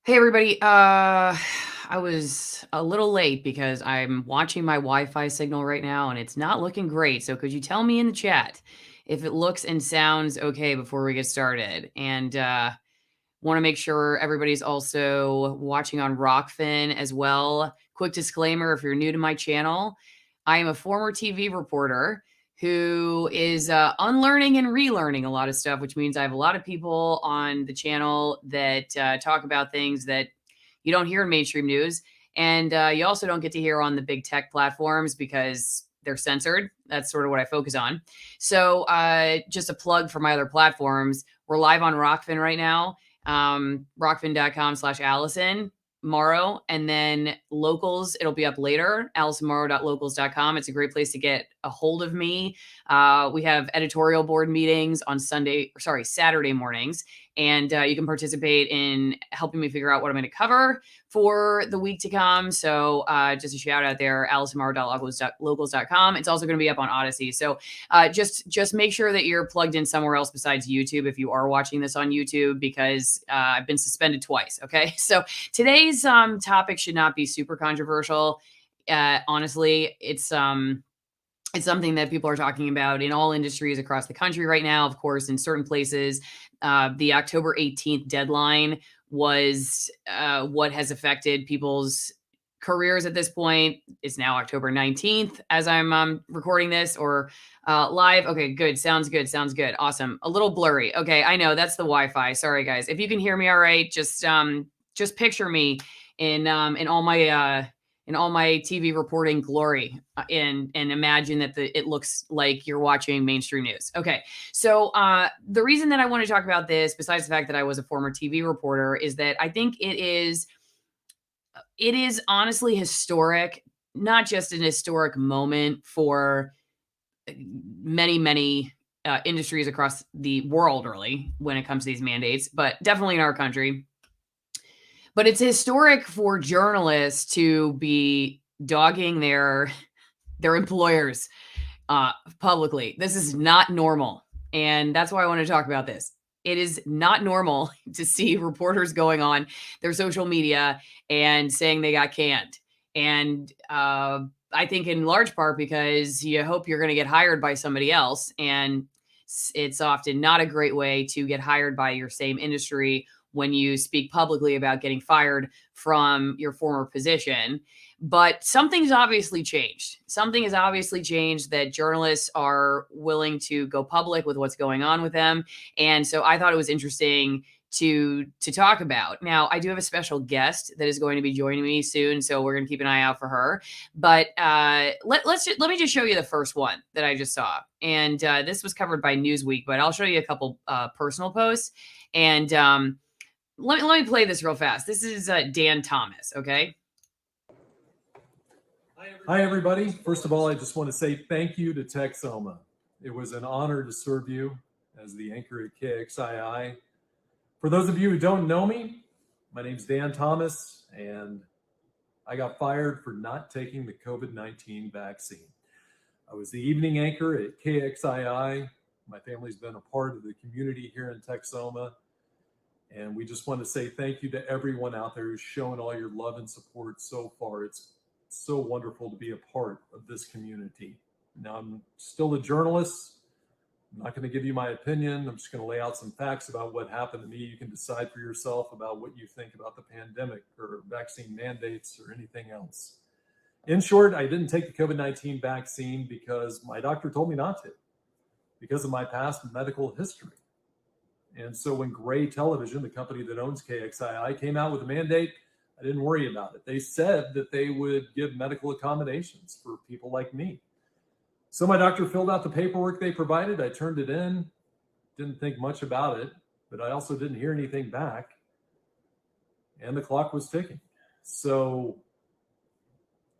Hey everybody. I was a little late because I'm watching my Wi-Fi signal right now and it's not looking great. So could you tell me in the chat if it looks and sounds okay before we get started? And want to make sure everybody's also watching on ROKFIN as well. Quick disclaimer, if you're new to my channel, I am a former TV reporter who is unlearning and relearning a lot of stuff, which means I have a lot of people on the channel that talk about things that you don't hear in mainstream news. And you also don't get to hear on the big tech platforms because they're censored. That's sort of what I focus on. So just a plug for my other platforms. We're live on ROKFIN right now, rockfin.com/Allison Morrow, and then locals, it'll be up later, AllisonMorrow.locals.com. It's a great place to get a hold of me. We have editorial board meetings on Saturday mornings, and you can participate in helping me figure out what I'm going to cover for the week to come. So just a shout out there, AllisonMorrow.locals.com. It's also going to be up on ODYSEE. So just make sure that you're plugged in somewhere else besides YouTube if you are watching this on YouTube, because I've been suspended twice. Okay, so today's topic should not be super controversial. Honestly, it's something that people are talking about in all industries across the country right now. Of course, in certain places, the October 18th deadline was what has affected people's careers at this point. It's now October 19th as I'm recording this, or live. Okay, good. Sounds good. Sounds good. Awesome. A little blurry. Okay, I know that's the Wi-Fi. Sorry, guys. If you can hear me all right, just picture me in all my TV reporting glory, and imagine that it looks like you're watching mainstream news. Okay, so the reason that I want to talk about this, besides the fact that I was a former TV reporter, is that I think it is honestly historic, not just an historic moment for many industries across the world, really, when it comes to these mandates, but definitely in our country. But it's historic for journalists to be dogging their employers publicly. This is not normal, and that's why I want to talk about this. It is not normal to see reporters going on their social media and saying they got canned. And I think in large part because you hope you're going to get hired by somebody else, and it's often not a great way to get hired by your same industry when you speak publicly about getting fired from your former position. But something's obviously changed. Something has obviously changed that journalists are willing to go public with what's going on with them. And so I thought it was interesting to talk about. Now, I do have a special guest that is going to be joining me soon, so we're going to keep an eye out for her. But let me just show you the first one that I just saw. And this was covered by Newsweek, but I'll show you a couple personal posts. And let me play this real fast. This is Dan Thomas, okay? Hi, everybody. First of all, I just want to say thank you to Texoma. It was an honor to serve you as the anchor at KXII. For those of you who don't know me, my name's Dan Thomas, and I got fired for not taking the COVID-19 vaccine. I was the evening anchor at KXII. My family's been a part of the community here in Texoma, and we just want to say thank you to everyone out there who's shown all your love and support so far. It's so wonderful to be a part of this community. Now, I'm still a journalist. I'm not going to give you my opinion. I'm just going to lay out some facts about what happened to me. You can decide for yourself about what you think about the pandemic or vaccine mandates or anything else. In short, I didn't take the COVID-19 vaccine because my doctor told me not to, because of my past medical history. And so when Gray Television, the company that owns KXII, came out with a mandate, I didn't worry about it. They said that they would give medical accommodations for people like me. So my doctor filled out the paperwork they provided. I turned it in, didn't think much about it, but I also didn't hear anything back. And the clock was ticking. So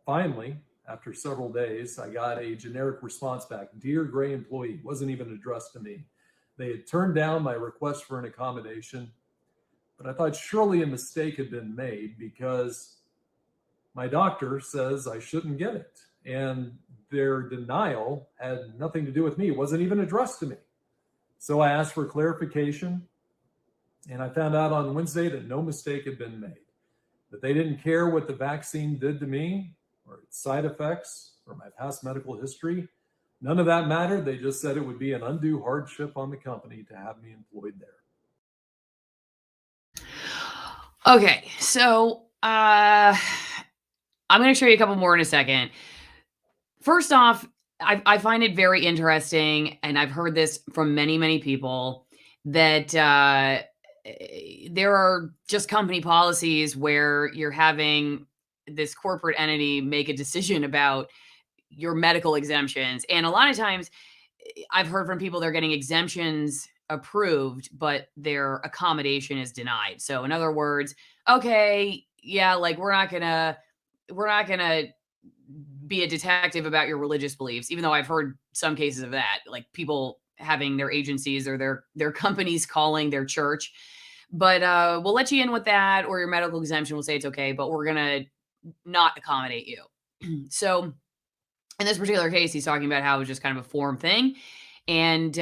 finally, after several days, I got a generic response back. Dear Gray employee, wasn't even addressed to me. They had turned down my request for an accommodation, but I thought surely a mistake had been made because my doctor says I shouldn't get it. And their denial had nothing to do with me. It wasn't even addressed to me. So I asked for clarification. And I found out on Wednesday that no mistake had been made, that they didn't care what the vaccine did to me or its side effects or my past medical history. None of that mattered. They just said it would be an undue hardship on the company to have me employed there. Okay, so I'm going to show you a couple more in a second. First off, I find it very interesting, and I've heard this from many, many people, that there are just company policies where you're having this corporate entity make a decision about your medical exemptions. And a lot of times I've heard from people they're getting exemptions approved, but their accommodation is denied. So in other words, okay, yeah, like we're not gonna be a detective about your religious beliefs, even though I've heard some cases of that, like people having their agencies or their companies calling their church. But we'll let you in with that, or your medical exemption will say it's okay, but we're gonna not accommodate you. So in this particular case, he's talking about how it was just kind of a form thing. And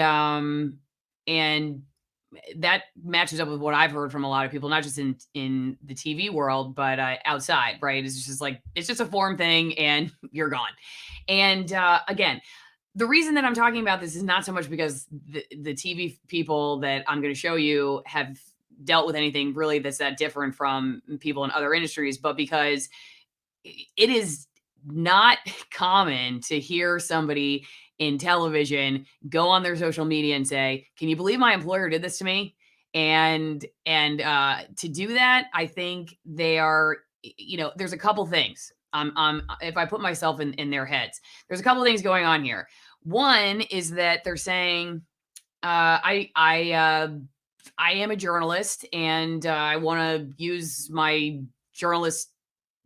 that matches up with what I've heard from a lot of people, not just in the TV world, but outside, right? It's just like, it's just a form thing and you're gone. And again, the reason that I'm talking about this is not so much because the TV people that I'm going to show you have dealt with anything really that's that different from people in other industries, but because it is not common to hear somebody in television go on their social media and say, "Can you believe my employer did this to me?" And to do that, I think they are, there's a couple things. If I put myself in their heads, there's a couple things going on here. One is that they're saying, I am a journalist and I want to use my journalist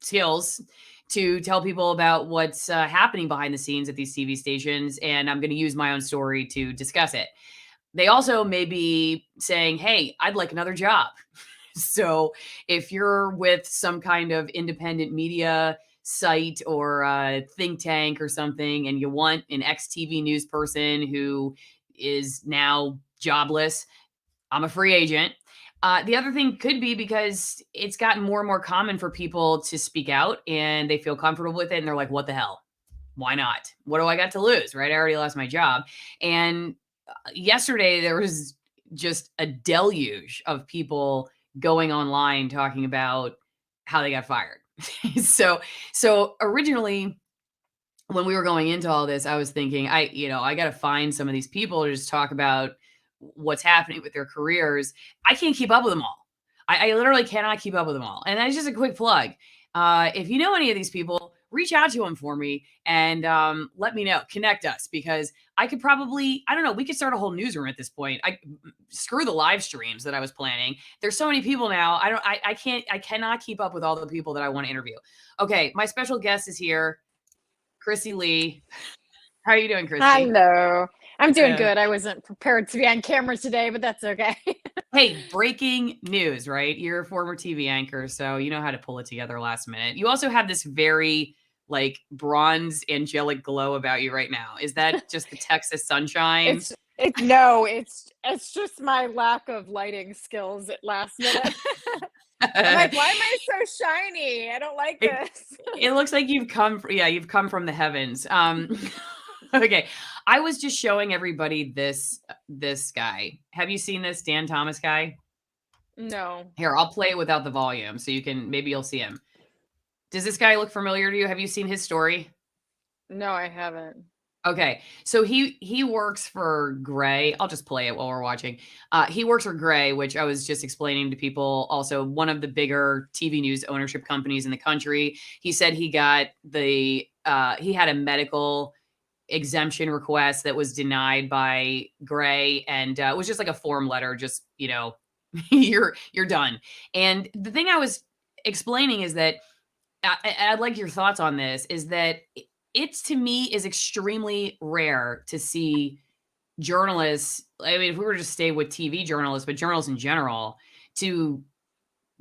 skills to tell people about what's happening behind the scenes at these TV stations, and I'm going to use my own story to discuss it. They also may be saying, "Hey, I'd like another job." So if you're with some kind of independent media site or think tank or something, and you want an ex-TV news person who is now jobless, I'm a free agent. The other thing could be because it's gotten more and more common for people to speak out and they feel comfortable with it. And they're like, what the hell? Why not? What do I got to lose? Right? I already lost my job. And yesterday, there was just a deluge of people going online talking about how they got fired. so originally, when we were going into all this, I was thinking, I got to find some of these people to just talk about what's happening with their careers. I can't keep up with them all. I literally cannot keep up with them all. And that's just a quick plug. If you know any of these people, reach out to them for me and let me know, connect us, because I could probably, I don't know, we could start a whole newsroom at this point. Screw the live streams that I was planning. There's so many people now. I cannot keep up with all the people that I want to interview. Okay. My special guest is here. Chrissy Lee. How are you doing, Chrissy? Hello. I'm doing good. I wasn't prepared to be on camera today, but that's okay. Hey, breaking news, right? You're a former TV anchor, so you know how to pull it together last minute. You also have this very like bronze angelic glow about you right now. Is that just the Texas sunshine? It's just my lack of lighting skills at last minute. I'm like, why am I so shiny? I don't like this. It looks like you've come from the heavens. Okay. I was just showing everybody this guy. Have you seen this Dan Thomas guy? No. Here, I'll play it without the volume so maybe you'll see him. Does this guy look familiar to you? Have you seen his story? No, I haven't. Okay. So he works for Gray. I'll just play it while we're watching. He works for Gray, which I was just explaining to people, also one of the bigger TV news ownership companies in the country. He said he got he had a medical exemption request that was denied by Gray, and it was just like a form letter, just, you're done. And the thing I was explaining is that I'd like your thoughts on this, is that it's, to me, is extremely rare to see journalists. I mean, if we were to stay with TV journalists, but journalists in general, to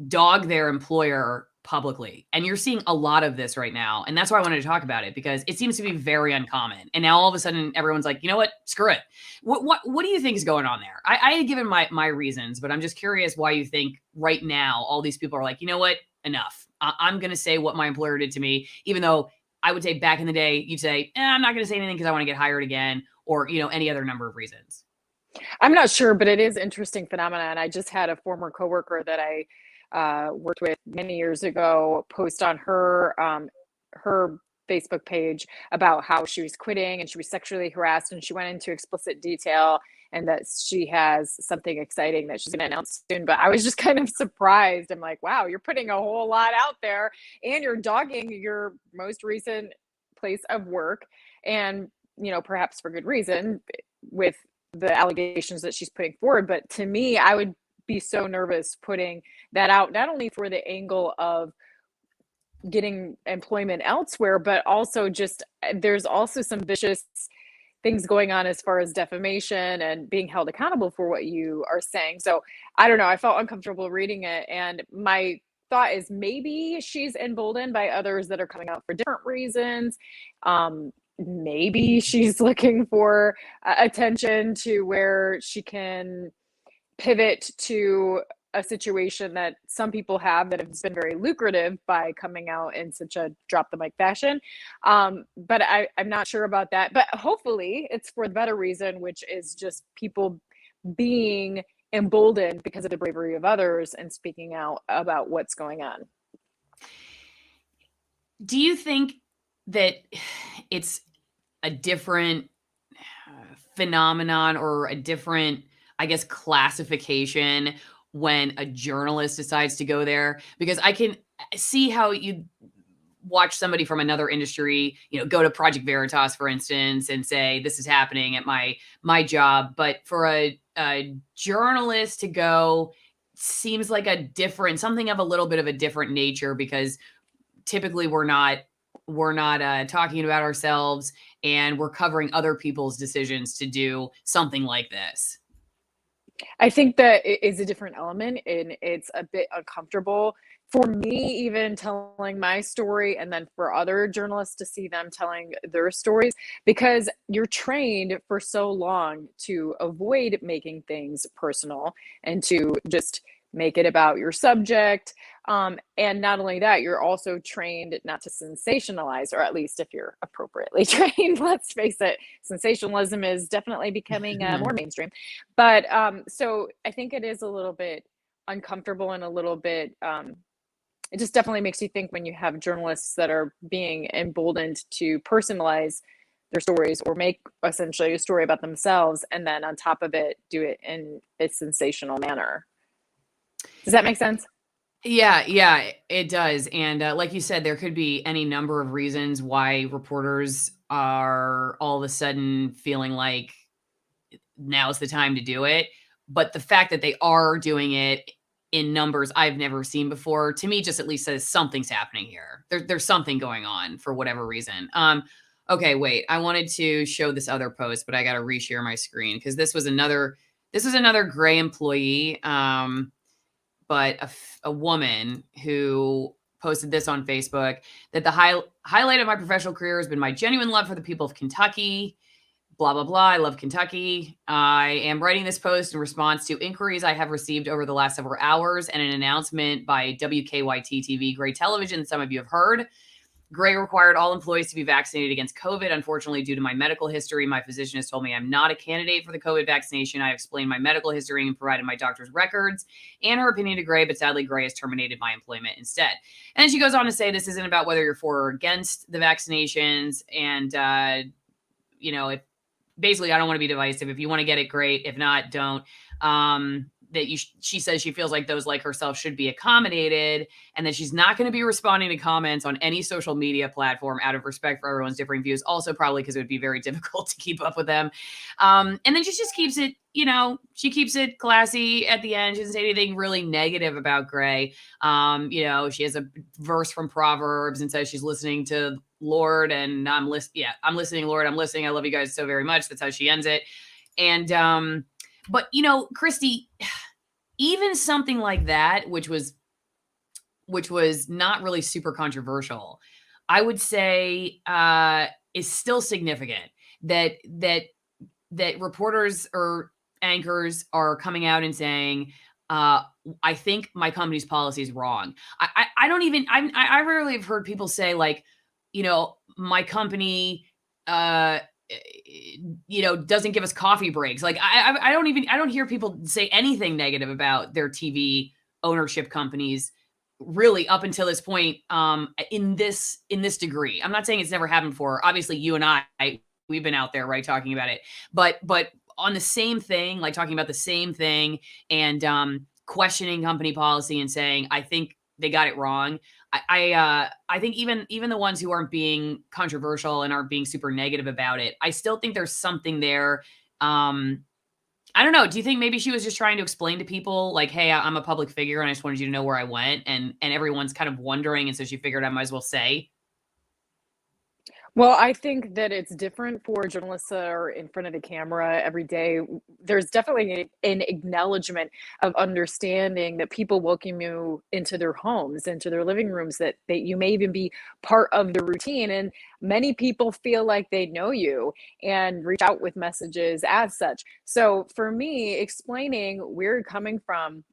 dog their employer publicly. And you're seeing a lot of this right now. And that's why I wanted to talk about it, because it seems to be very uncommon. And now all of a sudden everyone's like, you know what? Screw it. What do you think is going on there? I had given my reasons, but I'm just curious why you think right now all these people are like, you know what? Enough. I'm going to say what my employer did to me, even though I would say back in the day, you'd say, I'm not going to say anything because I want to get hired again, or, any other number of reasons. I'm not sure, but it is interesting phenomenon. I just had a former coworker that I worked with many years ago post on her her Facebook page about how she was quitting and she was sexually harassed, and she went into explicit detail and that she has something exciting that she's going to announce soon. But I was just kind of surprised. I'm like, wow, you're putting a whole lot out there and you're dogging your most recent place of work, and perhaps for good reason with the allegations that she's putting forward. But to me, I would be so nervous putting that out, not only for the angle of getting employment elsewhere, but also just there's also some vicious things going on as far as defamation and being held accountable for what you are saying. So I don't know, I felt uncomfortable reading it, and my thought is maybe she's emboldened by others that are coming out for different reasons. Maybe she's looking for attention to where she can pivot to a situation that some people have that has been very lucrative by coming out in such a drop the mic fashion. But I'm not sure about that. But hopefully it's for the better reason, which is just people being emboldened because of the bravery of others and speaking out about what's going on. Do you think that it's a different phenomenon or a different, I guess, classification when a journalist decides to go there? Because I can see how you watch somebody from another industry, go to Project Veritas, for instance, and say, this is happening at my job. But for a journalist to go seems like something of a little bit of a different nature, because typically we're not talking about ourselves, and we're covering other people's decisions to do something like this. I think that it is a different element, and it's a bit uncomfortable for me even telling my story, and then for other journalists to see them telling their stories, because you're trained for so long to avoid making things personal and to just make it about your subject. And not only that, you're also trained not to sensationalize, or at least if you're appropriately trained, let's face it, sensationalism is definitely becoming more mainstream. But so I think it is a little bit uncomfortable and a little bit, it just definitely makes you think when you have journalists that are being emboldened to personalize their stories or make essentially a story about themselves, and then on top of it, do it in a sensational manner. Does that make sense? Yeah, it does. And like you said, there could be any number of reasons why reporters are all of a sudden feeling like now's the time to do it. But the fact that they are doing it in numbers I've never seen before, to me, just at least says something's happening here. There's something going on for whatever reason. Okay, wait, I wanted to show this other post, but I got to reshare my screen because this was another gray employee. But a woman who posted this on Facebook, that the highlight of my professional career has been my genuine love for the people of Kentucky, blah, blah, blah. I love Kentucky. I am writing this post in response to inquiries I have received over the last several hours and an announcement by WKYT TV, Gray Television, some of you have heard. Gray required all employees to be vaccinated against COVID. Unfortunately, due to my medical history, my physician has told me I'm not a candidate for the COVID vaccination. I explained my medical history and provided my doctor's records and her opinion to Gray, but sadly, Gray has terminated my employment instead. And then she goes on to say this isn't about whether you're for or against the vaccinations. And, if basically, I don't want to be divisive. If you want to get it, great. If not, don't. She says she feels like those like herself should be accommodated, and that she's not going to be responding to comments on any social media platform out of respect for everyone's differing views. Also, probably because it would be very difficult to keep up with them. And then she just keeps it, she keeps it classy at the end. She doesn't say anything really negative about Gray. She has a verse from Proverbs and says she's listening to Lord, and I'm listening, Lord, I'm listening. I love you guys so very much. That's how she ends it. And, but, Christy, even something like that, which was which was not really super controversial, I would say is still significant. That reporters or anchors are coming out and saying, I think my company's policy is wrong. I don't even, I rarely have heard people say like, my company, doesn't give us coffee breaks. Like I don't hear people say anything negative about their TV ownership companies really up until this point, in this degree. I'm not saying it's never happened before. Obviously you and I, we've been out there, right, talking about it, but on the same thing, like talking about the same thing and questioning company policy and saying, I think they got it wrong. I think even the ones who aren't being controversial and aren't being super negative about it, I still think there's something there. I don't know. Do you think maybe she was just trying to explain to people like, hey, I'm a public figure and I just wanted you to know where I went, and everyone's kind of wondering, and so she figured I might as well say? Well, I think that it's different for journalists that are in front of the camera every day. There's definitely an acknowledgement of understanding that people welcome you into their homes, into their living rooms, that you may even be part of the routine. And many people feel like they know you and reach out with messages as such. So for me, explaining where you're coming from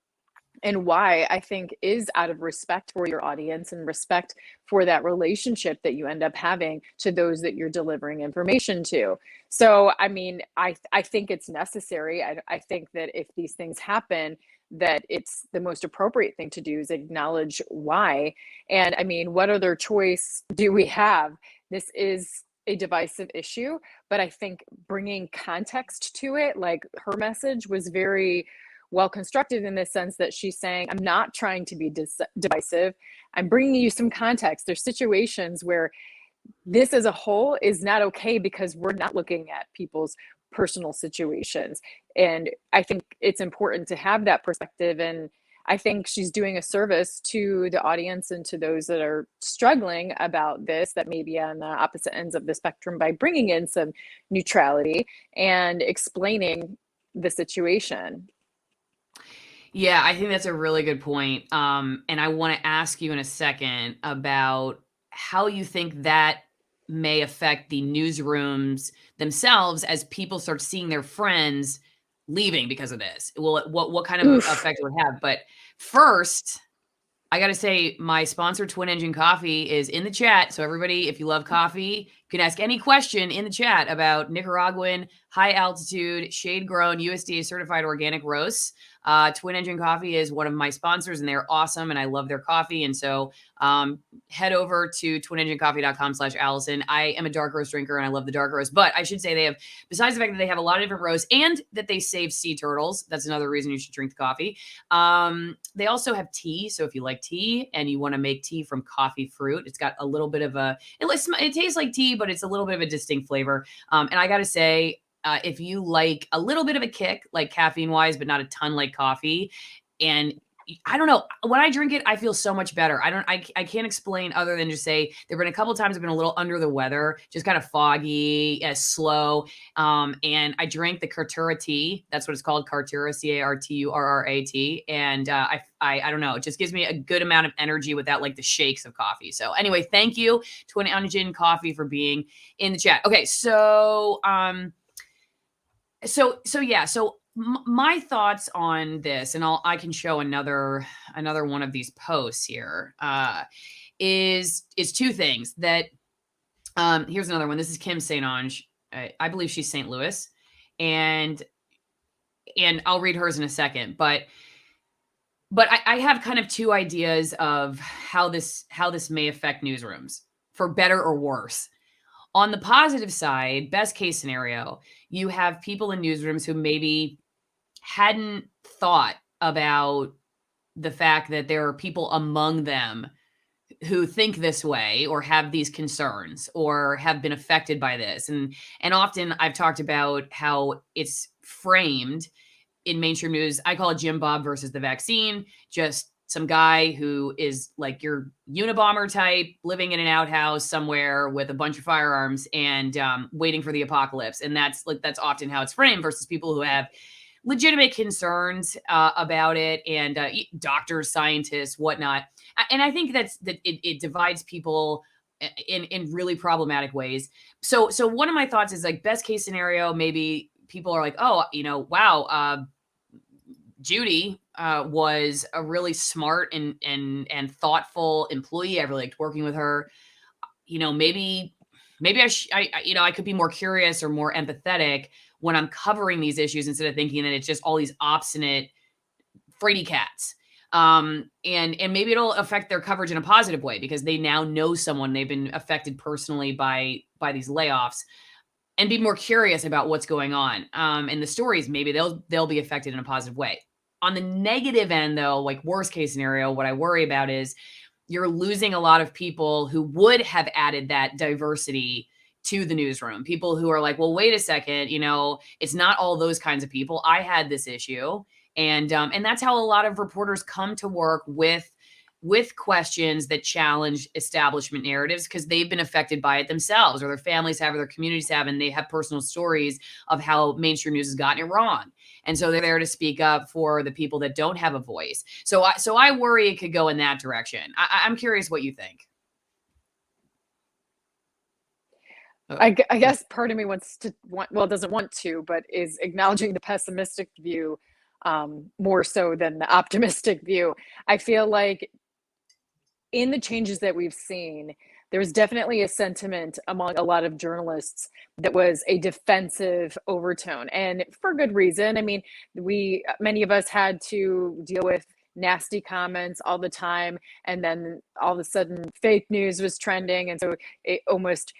and why, I think, is out of respect for your audience and respect for that relationship that you end up having to those that you're delivering information to. So, I mean, I think it's necessary. I think that if these things happen, that it's the most appropriate thing to do is acknowledge why. And I mean, what other choice do we have? This is a divisive issue, but I think bringing context to it, like her message was very well constructed in the sense that she's saying, I'm not trying to be divisive. I'm bringing you some context. There's situations where this as a whole is not okay because we're not looking at people's personal situations. And I think it's important to have that perspective. And I think she's doing a service to the audience and to those that are struggling about this, that may be on the opposite ends of the spectrum, by bringing in some neutrality and explaining the situation. Yeah, I think that's a really good point. And I want to ask you in a second about how you think that may affect the newsrooms themselves as people start seeing their friends leaving because of this. What kind of effect it would have? But first, I got to say, my sponsor, Twin Engine Coffee, is in the chat. So everybody, if you love coffee, you can ask any question in the chat about Nicaraguan, high altitude, shade grown, USDA certified organic roasts. Twin Engine Coffee is one of my sponsors and they're awesome and I love their coffee. And so head over to twinenginecoffee.com/Allison. I am a dark roast drinker and I love the dark roast, but I should say they have, besides the fact that they have a lot of different roasts and that they save sea turtles, that's another reason you should drink the coffee. They also have tea. So if you like tea and you want to make tea from coffee fruit, it's got a little bit of it tastes like tea, but it's a little bit of a distinct flavor. And I got to say, if you like a little bit of a kick, like caffeine wise, but not a ton like coffee, and I don't know, when I drink it, I feel so much better. I can't explain other than just say there've been a couple of times I've been a little under the weather, just kind of foggy, slow. And I drank the Cartura tea. That's what it's called. Cartura, Carturrat. And I don't know, it just gives me a good amount of energy without like the shakes of coffee. So anyway, thank you, Twin Engine Coffee, for being in the chat. Okay. So my thoughts on this, and I can show another one of these posts here, is two things. That here's another one. This is Kim St. Onge. I believe she's St. Louis, and I'll read hers in a second. But I have kind of two ideas of how this may affect newsrooms, for better or worse. On the positive side, best case scenario, you have people in newsrooms who maybe hadn't thought about the fact that there are people among them who think this way or have these concerns or have been affected by this. And often I've talked about how it's framed in mainstream news. I call it Jim Bob versus the vaccine. Just some guy who is like your Unabomber type, living in an outhouse somewhere with a bunch of firearms and waiting for the apocalypse. And that's often how it's framed, versus people who have legitimate concerns about it, and doctors, scientists, whatnot. And I think that it divides people in really problematic ways. So one of my thoughts is like, best case scenario, maybe people are like, oh, wow, Judy was a really smart and thoughtful employee. I really liked working with her. Maybe I could be more curious or more empathetic when I'm covering these issues, instead of thinking that it's just all these obstinate fraidy cats. And maybe it'll affect their coverage in a positive way, because they now know someone, they've been affected personally by these layoffs, and be more curious about what's going on. And the stories, maybe they'll be affected in a positive way. On the negative end, though, like worst case scenario, what I worry about is you're losing a lot of people who would have added that diversity to the newsroom. People who are like, well, wait a second, it's not all those kinds of people. I had this issue. And that's how a lot of reporters come to work with questions that challenge establishment narratives, because they've been affected by it themselves, or their families have, or their communities have, and they have personal stories of how mainstream news has gotten it wrong. And so they're there to speak up for the people that don't have a voice. So I worry it could go in that direction. I'm curious what you think. I guess part of me doesn't want to, but is acknowledging the pessimistic view more so than the optimistic view. I feel like in the changes that we've seen, there's definitely a sentiment among a lot of journalists that was a defensive overtone, and for good reason. I mean, many of us had to deal with nasty comments all the time, and then all of a sudden fake news was trending, and so it almost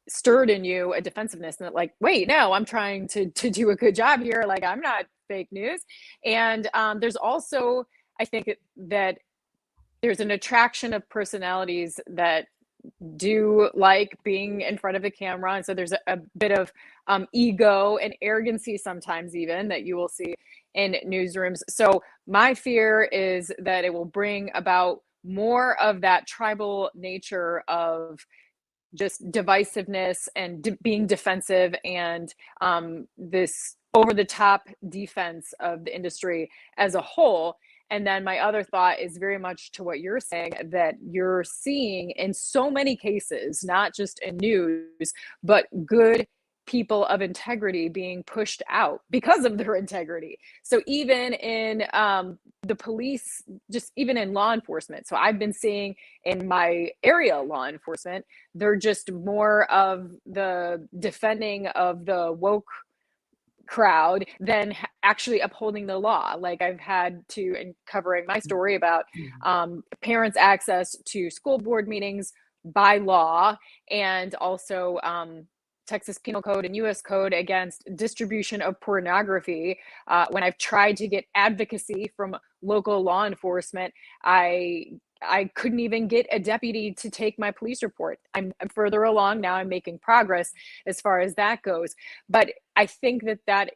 stirred in you a defensiveness, and like, wait, no, I'm trying to do a good job here, like I'm not fake news. And there's also, I think that there's an attraction of personalities that do like being in front of the camera, and so there's a bit of ego and arrogancy sometimes even that you will see in newsrooms. So my fear is that it will bring about more of that tribal nature of just divisiveness and being defensive, and this over the top defense of the industry as a whole. And then my other thought is very much to what you're saying, that you're seeing in so many cases, not just in news, but good people of integrity being pushed out because of their integrity. So even in the police, just even in law enforcement. So I've been seeing in my area law enforcement, they're just more of the defending of the woke crowd than actually upholding the law. Like I've had to, in covering my story about parents' access to school board meetings by law, and also Texas Penal Code and US Code against distribution of pornography. When I've tried to get advocacy from local law enforcement, I couldn't even get a deputy to take my police report. I'm further along now. I'm making progress as far as that goes. But I think that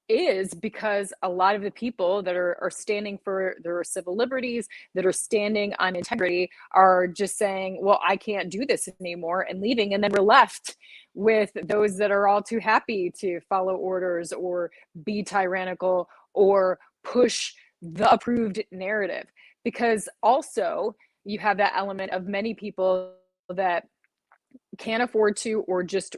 is because a lot of the people that are standing for their civil liberties, that are standing on integrity, are just saying, well, I can't do this anymore, and leaving. And then we're left with those that are all too happy to follow orders or be tyrannical or push the approved narrative. Because also you have that element of many people that can't afford to, or just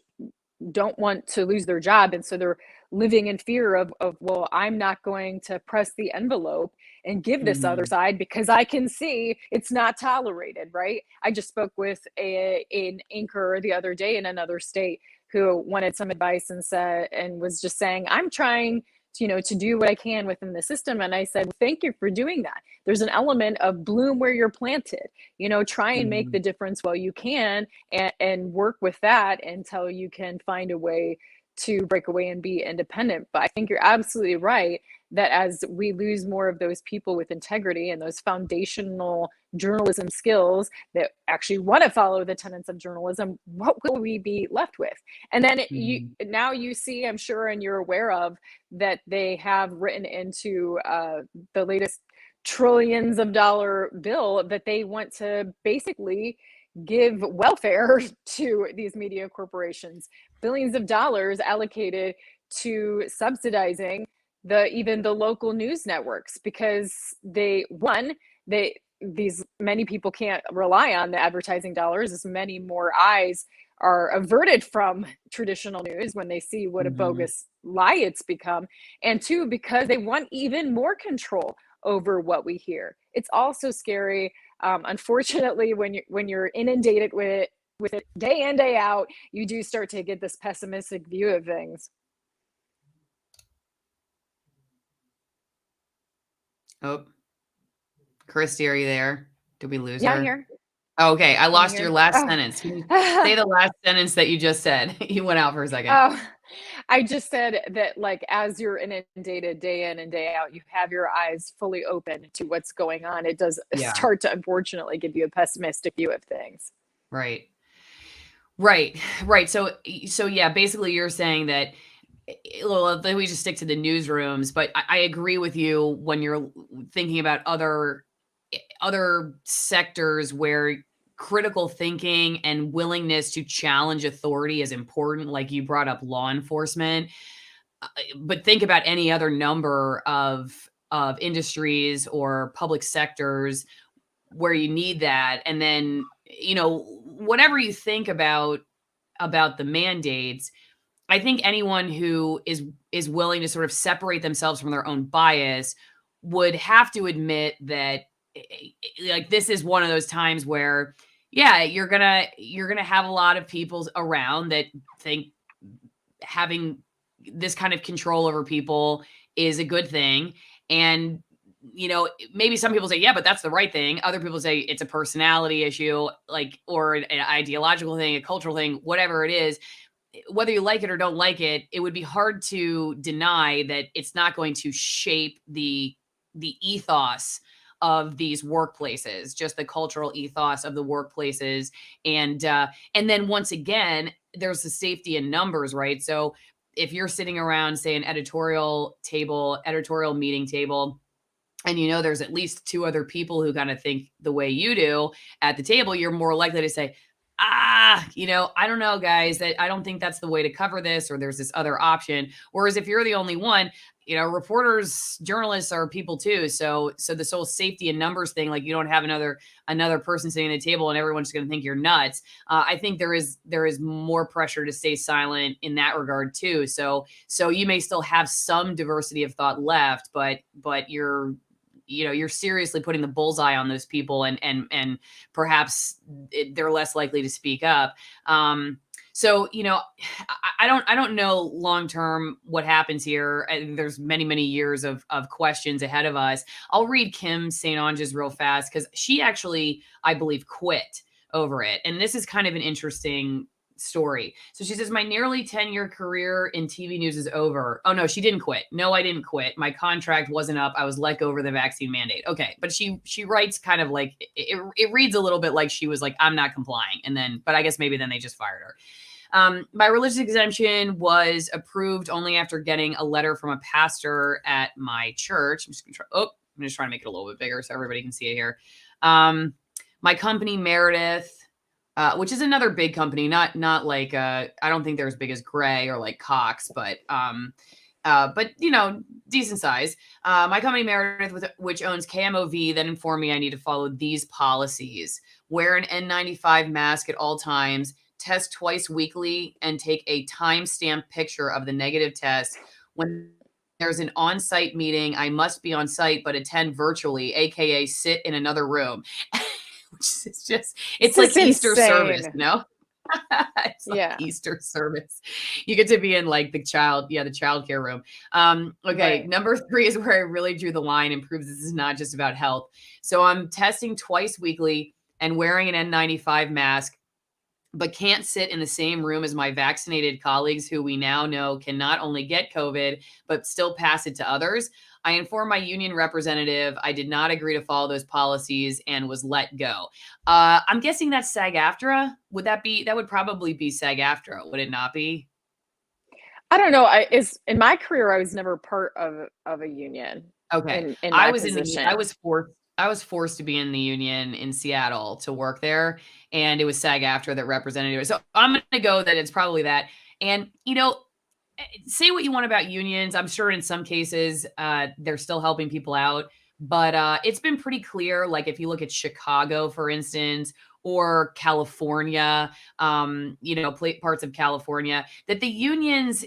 don't want to lose their job. And so they're living in fear of well, I'm not going to press the envelope and give this other side because I can see it's not tolerated, right? I just spoke with an anchor the other day in another state who wanted some advice and was just saying, I'm trying to do what I can within the system. And I said, well, thank you for doing that. There's an element of bloom where you're planted, try and make the difference while you can, and work with that until you can find a way to break away and be independent. But I think you're absolutely right that as we lose more of those people with integrity and those foundational journalism skills that actually want to follow the tenets of journalism, what will we be left with? And then you see, I'm sure, and you're aware of, that they have written into the latest trillions of dollar bill that they want to basically give welfare to these media corporations, billions of dollars allocated to subsidizing even the local news networks, because these many people can't rely on the advertising dollars, as many more eyes are averted from traditional news when they see what a bogus lie it's become. And two, because they want even more control over what we hear. It's also scary. Unfortunately, when you're inundated with it day in, day out, you do start to get this pessimistic view of things. Oh, Christy, are you there? Did we lose Yeah, her? I'm here. Oh, okay, I lost here. your last Oh. sentence. Can you say the last sentence that you just said? You went out for a second. Oh, I just said that, like, as you're inundated day in and day out, you have your eyes fully open to what's going on. It does Yeah. start to, unfortunately, give you a pessimistic view of things. Right. So yeah, basically you're saying that, well, we just stick to the newsrooms, but I agree with you when you're thinking about other sectors where critical thinking and willingness to challenge authority is important. Like you brought up law enforcement, but think about any other number of industries or public sectors where you need that. And then, whatever you think about the mandates, I think anyone who is willing to sort of separate themselves from their own bias would have to admit that, like, this is one of those times where, yeah, you're gonna have a lot of people around that think having this kind of control over people is a good thing. And, maybe some people say, yeah, but that's the right thing. Other people say it's a personality issue, like, or an ideological thing, a cultural thing, whatever it is. Whether you like it or don't like it, it would be hard to deny that it's not going to shape the ethos of these workplaces, just the cultural ethos of the workplaces. And then once again, there's the safety in numbers, right? So if you're sitting around, say, an editorial meeting table, and there's at least two other people who kind of think the way you do at the table, you're more likely to say, I don't know, guys, that I don't think that's the way to cover this, or there's this other option. Whereas if you're the only one, reporters, journalists are people too. So this whole safety and numbers thing, like, you don't have another person sitting at the table and everyone's going to think you're nuts. I think there is more pressure to stay silent in that regard too. So you may still have some diversity of thought left, but you're seriously putting the bullseye on those people, and perhaps they're less likely to speak up. So, I don't know long-term what happens here. There's many, many years of questions ahead of us. I'll read Kim St. Onge's real fast, because she actually, I believe, quit over it. And this is kind of an interesting story. So she says, my nearly 10-year career in TV news is over. Oh, no, she didn't quit. No, I didn't quit. My contract wasn't up. I was let go over the vaccine mandate. Okay. But she writes kind of like, it reads a little bit like she was like, I'm not complying. but I guess maybe then they just fired her. My religious exemption was approved only after getting a letter from a pastor at my church. I'm just trying to make it a little bit bigger so everybody can see it here. My company, Meredith, which is another big company, not like, I don't think they're as big as Gray or like Cox, but decent size. My company, Meredith, which owns KMOV, then informed me I need to follow these policies: wear an N95 mask at all times, test twice weekly, and take a time-stamped picture of the negative test. When there's an on-site meeting, I must be on site, but attend virtually, AKA sit in another room. Which is just, it's like Easter service, It's like Easter service. You get to be in like the childcare room. Okay. Right. Number 3 is where I really drew the line and proves this is not just about health. So I'm testing twice weekly and wearing an N95 mask, but can't sit in the same room as my vaccinated colleagues who we now know can not only get COVID, but still pass it to others. I informed my union representative I did not agree to follow those policies and was let go. I'm guessing that's SAG-AFTRA. That would probably be SAG-AFTRA, would it not be? I don't know. In my career, I was never part of a union. Okay. I was forced to be in the union in Seattle to work there, and it was SAG-AFTRA that represented it. So I'm going to go that it's probably that. And, say what you want about unions. I'm sure in some cases they're still helping people out, but it's been pretty clear. Like if you look at Chicago, for instance, or California, parts of California, that the unions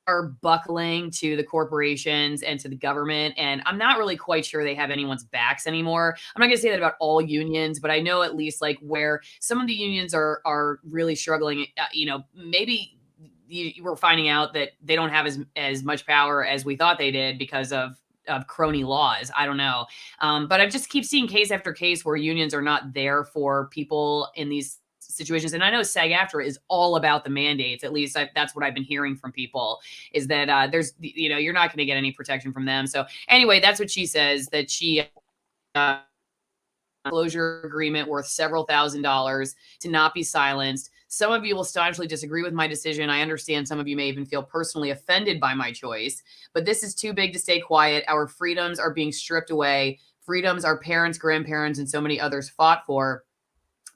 are buckling to the corporations and to the government. And I'm not really quite sure they have anyone's backs anymore. I'm not going to say that about all unions, but I know at least like where some of the unions are really struggling, maybe we're finding out that they don't have as much power as we thought they did because of crony laws. I don't know. But I just keep seeing case after case where unions are not there for people in these situations. And I know SAG-AFTRA is all about the mandates. At least that's what I've been hearing from people, is that you're not going to get any protection from them. So anyway, that's what she says, that she closure agreement worth several $1,000s to not be silenced. Some of you will staunchly disagree with my decision. I understand some of you may even feel personally offended by my choice, but this is too big to stay quiet. Our freedoms are being stripped away. Freedoms our parents, grandparents, and so many others fought for.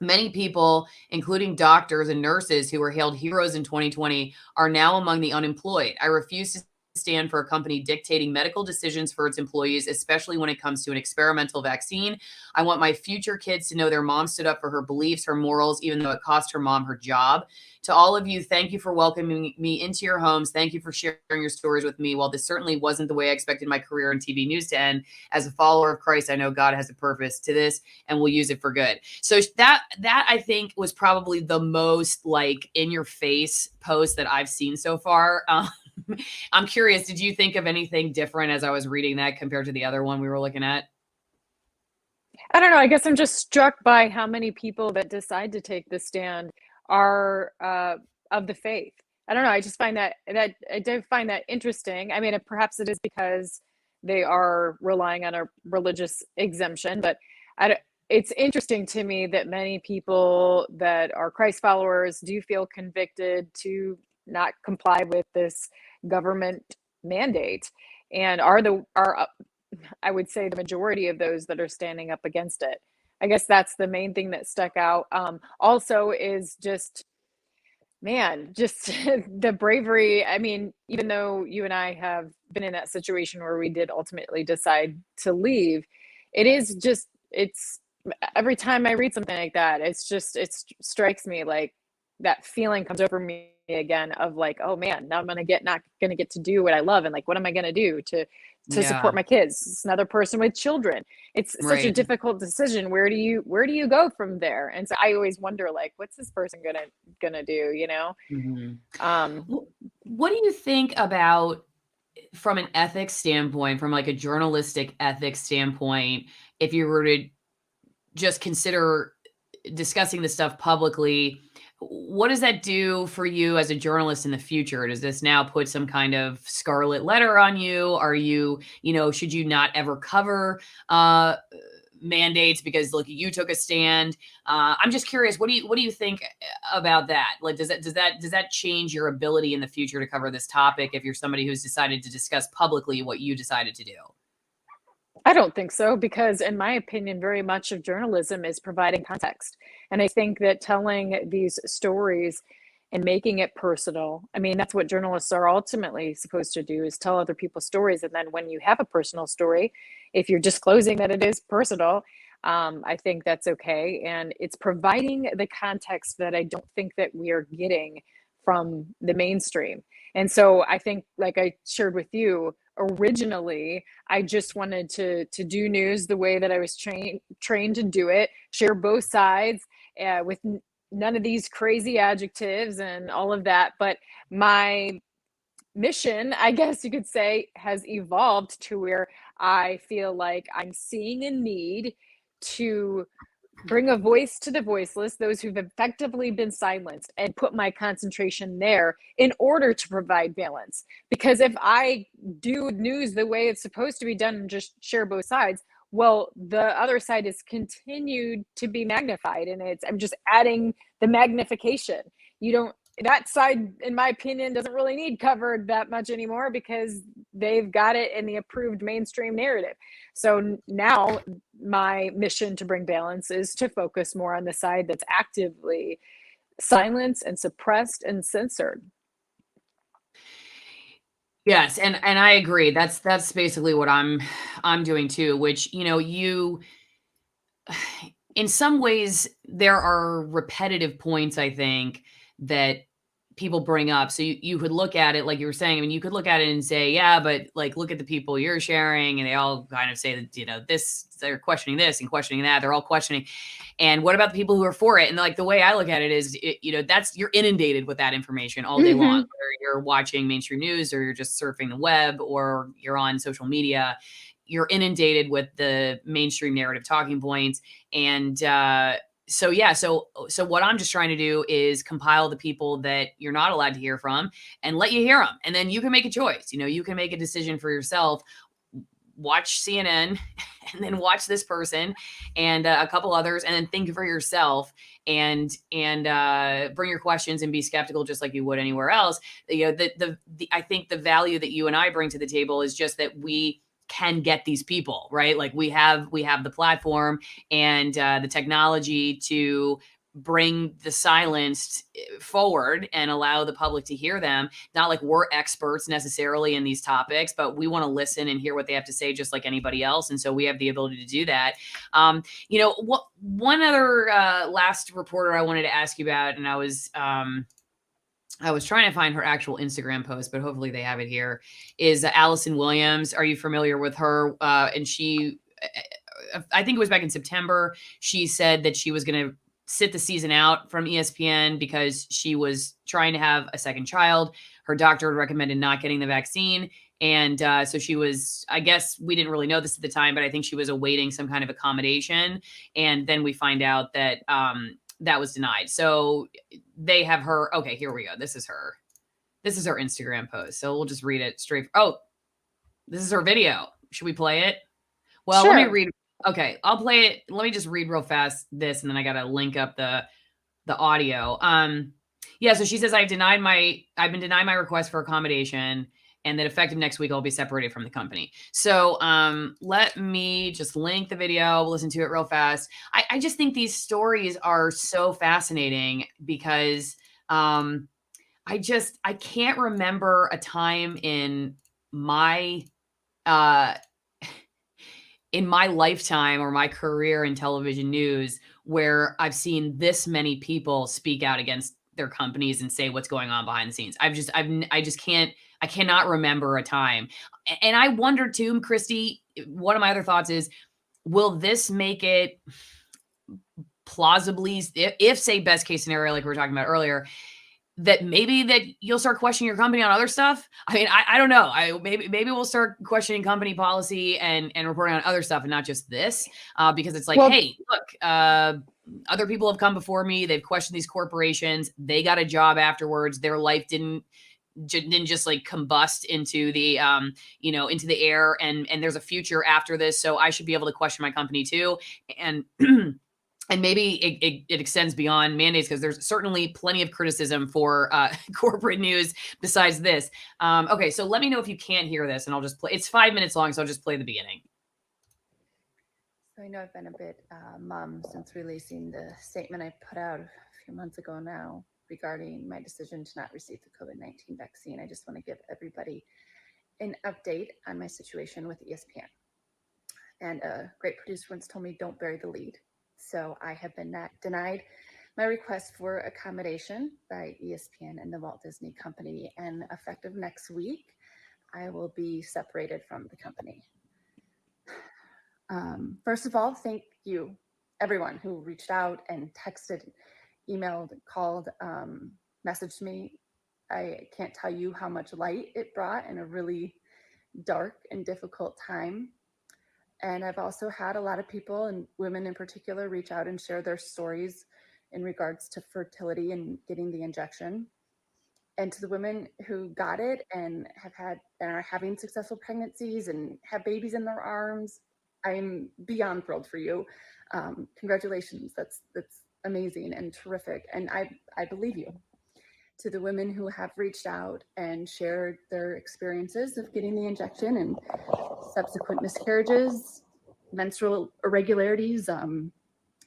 Many people, including doctors and nurses who were hailed heroes in 2020, are now among the unemployed. I refuse to stand for a company dictating medical decisions for its employees, especially when it comes to an experimental vaccine. I want my future kids to know their mom stood up for her beliefs, her morals, even though it cost her mom her job. To all of you, thank you for welcoming me into your homes. Thank you for sharing your stories with me. While this certainly wasn't the way I expected my career in TV news to end, as a follower of Christ, I know God has a purpose to this and will use it for good. So that I think was probably the most like in your face post that I've seen so far. I'm curious, did you think of anything different as I was reading that compared to the other one we were looking at? I don't know. I guess I'm just struck by how many people that decide to take this stand are of the faith. I don't know. I just find that I do find that interesting. I mean, perhaps it is because they are relying on a religious exemption, but it's interesting to me that many people that are Christ followers do feel convicted to not comply with this government mandate, and are I would say the majority of those that are standing up against it. I guess that's the main thing that stuck out. Also is just, man, just the bravery. I mean, even though you and I have been in that situation where we did ultimately decide to leave, it's every time I read something like that, it strikes me like that feeling comes over me again of like, oh man, now I'm not gonna get to do what I love, and like, what am I gonna do to support my kids? It's another person with children. It's such a difficult decision. Where do you go from there? And so I always wonder, like, what's this person gonna do? Mm-hmm. What do you think about, from an ethics standpoint, from like a journalistic ethics standpoint, if you were to just consider discussing this stuff publicly? What does that do for you as a journalist in the future? Does this now put some kind of scarlet letter on you? Are you, should you not ever cover mandates because look, you took a stand? I'm just curious. What do you think about that? Like, does that change your ability in the future to cover this topic if you're somebody who's decided to discuss publicly what you decided to do? I don't think so, because in my opinion, very much of journalism is providing context. And I think that telling these stories and making it personal, I mean, that's what journalists are ultimately supposed to do, is tell other people's stories. And then when you have a personal story, if you're disclosing that it is personal, I think that's okay. And it's providing the context that I don't think that we are getting from the mainstream. And so I think, like I shared with you, originally, I just wanted to do news the way that I was trained to do it, share both sides with none of these crazy adjectives and all of that. But my mission, I guess you could say, has evolved to where I feel like I'm seeing a need to bring a voice to the voiceless, those who've effectively been silenced, and put my concentration there in order to provide balance. Because if I do news the way it's supposed to be done and just share both sides, well, the other side is continued to be magnified, and I'm just adding the magnification. That side, in my opinion, doesn't really need covered that much anymore because they've got it in the approved mainstream narrative. So now my mission to bring balance is to focus more on the side that's actively silenced and suppressed and censored. Yes, and I agree. That's basically what I'm doing too, which, you in some ways there are repetitive points I think that people bring up. So you could look at it like you were saying. I mean, you could look at it and say, yeah, but like look at the people you're sharing, and they all kind of say that this they're questioning this and questioning that. They're all questioning. And what about the people who are for it? And like the way I look at it is, that's you're inundated with that information all day long. Whether you're watching mainstream news or you're just surfing the web or you're on social media, you're inundated with the mainstream narrative talking points. And so yeah, so what I'm just trying to do is compile the people that you're not allowed to hear from and let you hear them, and then you can make a choice. You can make a decision for yourself. Watch CNN and then watch this person and a couple others, and then think for yourself and bring your questions and be skeptical just like you would anywhere else. I think the value that you and I bring to the table is just that we can get these people, right? Like we have the platform and the technology to bring the silenced forward and allow the public to hear them. Not like we're experts necessarily in these topics, but we want to listen and hear what they have to say just like anybody else. And so we have the ability to do that. What one other last reporter I wanted to ask you about, and I was trying to find her actual Instagram post, but hopefully they have it here, is Allison Williams. Are you familiar with her? And she, I think it was back in September, she said that she was going to sit the season out from ESPN because she was trying to have a second child. Her doctor recommended not getting the vaccine. And so she was, I guess we didn't really know this at the time, but I think she was awaiting some kind of accommodation. And then we find out that that was denied. So they have her. Okay, here we go. This is her Instagram post. So we'll just read it straight. Oh, this is her video. Should we play it? Well, Sure. let me read. Okay, I'll play it. Let me just read real fast this, and then I got to link up the audio. Yeah, so she says, I've been denied my request for accommodation, and that effective next week I'll be separated from the company. So let me just link the video, listen to it real fast. I just think these stories are so fascinating because I can't remember a time in my lifetime or my career in television news where I've seen this many people speak out against their companies and say what's going on behind the scenes. I cannot remember a time. And I wonder too, Christy, one of my other thoughts is, will this make it plausibly, if say best case scenario, like we were talking about earlier, that maybe that you'll start questioning your company on other stuff? I mean, I don't know. Maybe we'll start questioning company policy and reporting on other stuff and not just this, because it's like, hey, look, other people have come before me. They've questioned these corporations. They got a job afterwards. Their life didn't just like combust into the into the air, and there's a future after this. So I should be able to question my company too. And and maybe it extends beyond mandates, because there's certainly plenty of criticism for corporate news besides this. Okay, so let me know if you can't hear this, and I'll just play. It's 5 minutes long, so I'll just play the beginning. So I know I've been a bit mum since releasing the statement I put out a few months ago now regarding my decision to not receive the COVID-19 vaccine. I just want to give everybody an update on my situation with ESPN. And a great producer once told me, don't bury the lead. So I have been denied my request for accommodation by ESPN and the Walt Disney Company. And effective next week, I will be separated from the company. First of all, thank you, everyone who reached out and texted, emailed, called, messaged me. I can't tell you how much light it brought in a really dark and difficult time. And I've also had a lot of people, and women in particular, reach out and share their stories in regards to fertility and getting the injection. And to the women who got it and have had and are having successful pregnancies and have babies in their arms, I'm beyond thrilled for you. Congratulations. That's amazing and terrific. And I believe you. To the women who have reached out and shared their experiences of getting the injection and subsequent miscarriages, menstrual irregularities,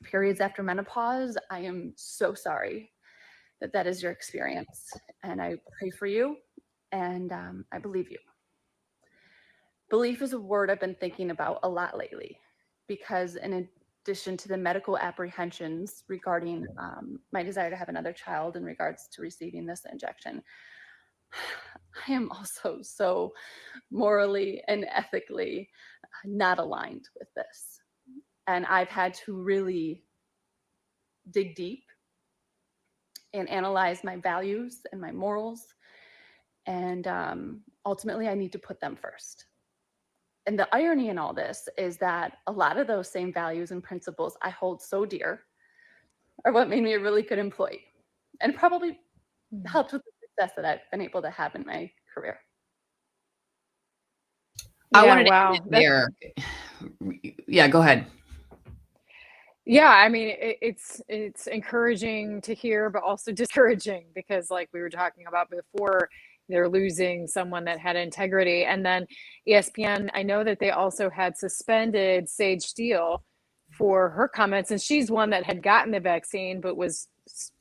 periods after menopause, I am so sorry that is your experience. And I pray for you, and I believe you. Belief is a word I've been thinking about a lot lately, because in addition to the medical apprehensions regarding my desire to have another child in regards to receiving this injection, I am also so morally and ethically not aligned with this. And I've had to really dig deep and analyze my values and my morals. And ultimately, I need to put them first. And the irony in all this is that a lot of those same values and principles I hold so dear are what made me a really good employee, and probably helped with the success that I've been able to have in my career. I Yeah, wanted to wow. end it there. Yeah, go ahead. Yeah, I mean, it's encouraging to hear, but also discouraging, because like we were talking about before, they're losing someone that had integrity. And then ESPN, I know that they also had suspended Sage Steele for her comments, and she's one that had gotten the vaccine, but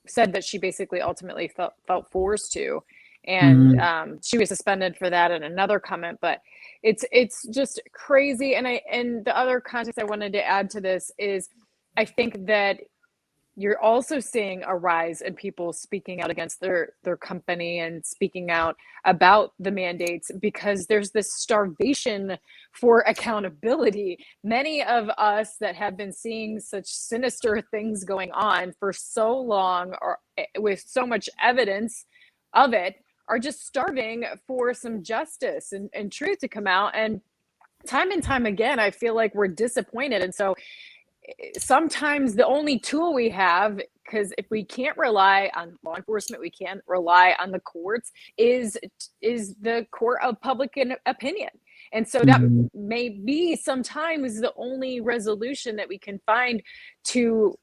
said that she basically ultimately felt forced to, and she was suspended for that and another comment. But it's just crazy. And the other context I wanted to add to this is, I think that you're also seeing a rise in people speaking out against their company and speaking out about the mandates, because there's this starvation for accountability. Many of us that have been seeing such sinister things going on for so long, or with so much evidence of it, are just starving for some justice and truth to come out. And time again, I feel like we're disappointed. And so sometimes the only tool we have, because if we can't rely on law enforcement, we can't rely on the courts, is the court of public opinion. And so that may be sometimes the only resolution that we can find to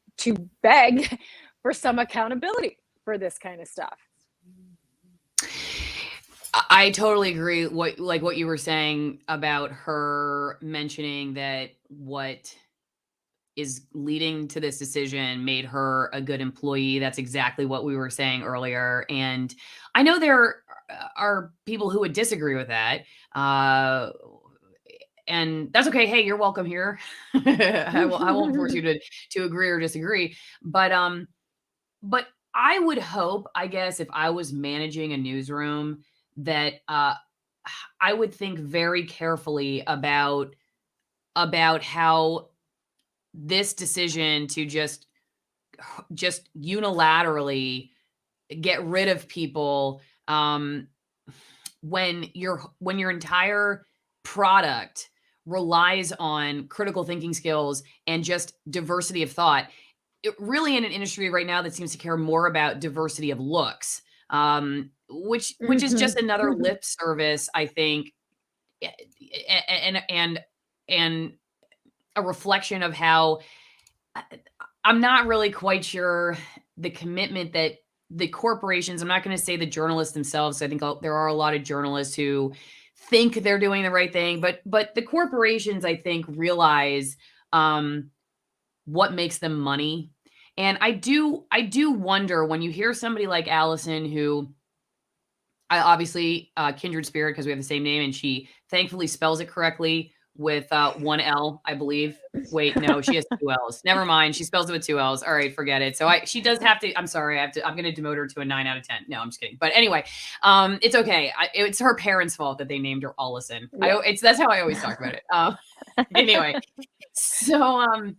beg for some accountability for this kind of stuff. I totally agree. What you were saying about her mentioning that what is leading to this decision made her a good employee. That's exactly what we were saying earlier. And I know there are people who would disagree with that. And that's okay. Hey, you're welcome here. I won't force you to agree or disagree. But I would hope, I guess, if I was managing a newsroom, that I would think very carefully about how this decision to just unilaterally get rid of people when your entire product relies on critical thinking skills and just diversity of thought. It really, in an industry right now that seems to care more about diversity of looks, which is just another lip service, I think, and a reflection of how I'm not really quite sure the commitment that the corporations, I'm not going to say the journalists themselves. I think there are a lot of journalists who think they're doing the right thing, but the corporations, I think, realize what makes them money. And I do wonder when you hear somebody like Allison, who I obviously kindred spirit because we have the same name, and she thankfully spells it correctly with one L, I believe. Wait, no, she has two L's. Never mind. She spells it with two L's. All right, forget it. So she does have to, I'm sorry. I'm going to demote her to a 9 out of 10. No, I'm just kidding. But anyway, it's okay. It's her parents' fault that they named her Allison. Yeah. That's how I always talk about it. Anyway, so,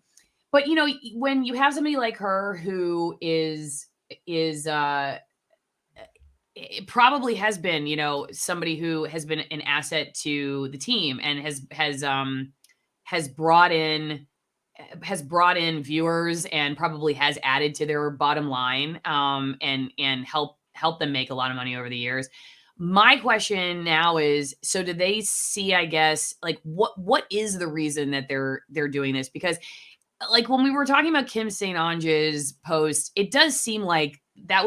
but you know, when you have somebody like her who is it probably has been, you know, somebody who has been an asset to the team and has brought in viewers and probably has added to their bottom line and help them make a lot of money over the years. My question now is, so do they see, I guess, like what is the reason that they're doing this? Because like when we were talking about Kim St. Onge's post, it does seem like that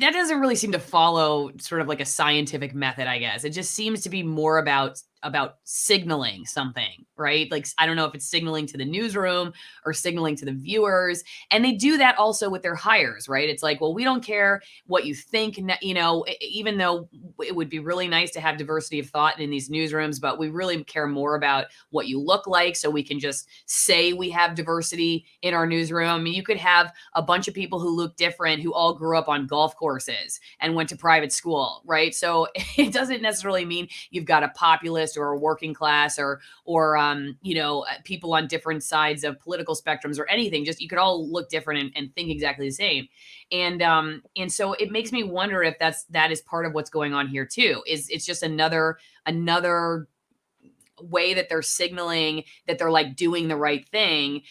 doesn't really seem to follow sort of like a scientific method, I guess. It just seems to be more about signaling something, right? Like, I don't know if it's signaling to the newsroom or signaling to the viewers. And they do that also with their hires, right? It's like, well, we don't care what you think, you know, even though it would be really nice to have diversity of thought in these newsrooms, but we really care more about what you look like. So we can just say we have diversity in our newsroom. I mean, you could have a bunch of people who look different, who all grew up on golf courses and went to private school, right? So it doesn't necessarily mean you've got a populist or a working class or you know, people on different sides of political spectrums or anything. Just, you could all look different and think exactly the same. And so it makes me wonder if that is part of what's going on here too. It's just another way that they're signaling that they're like doing the right thing,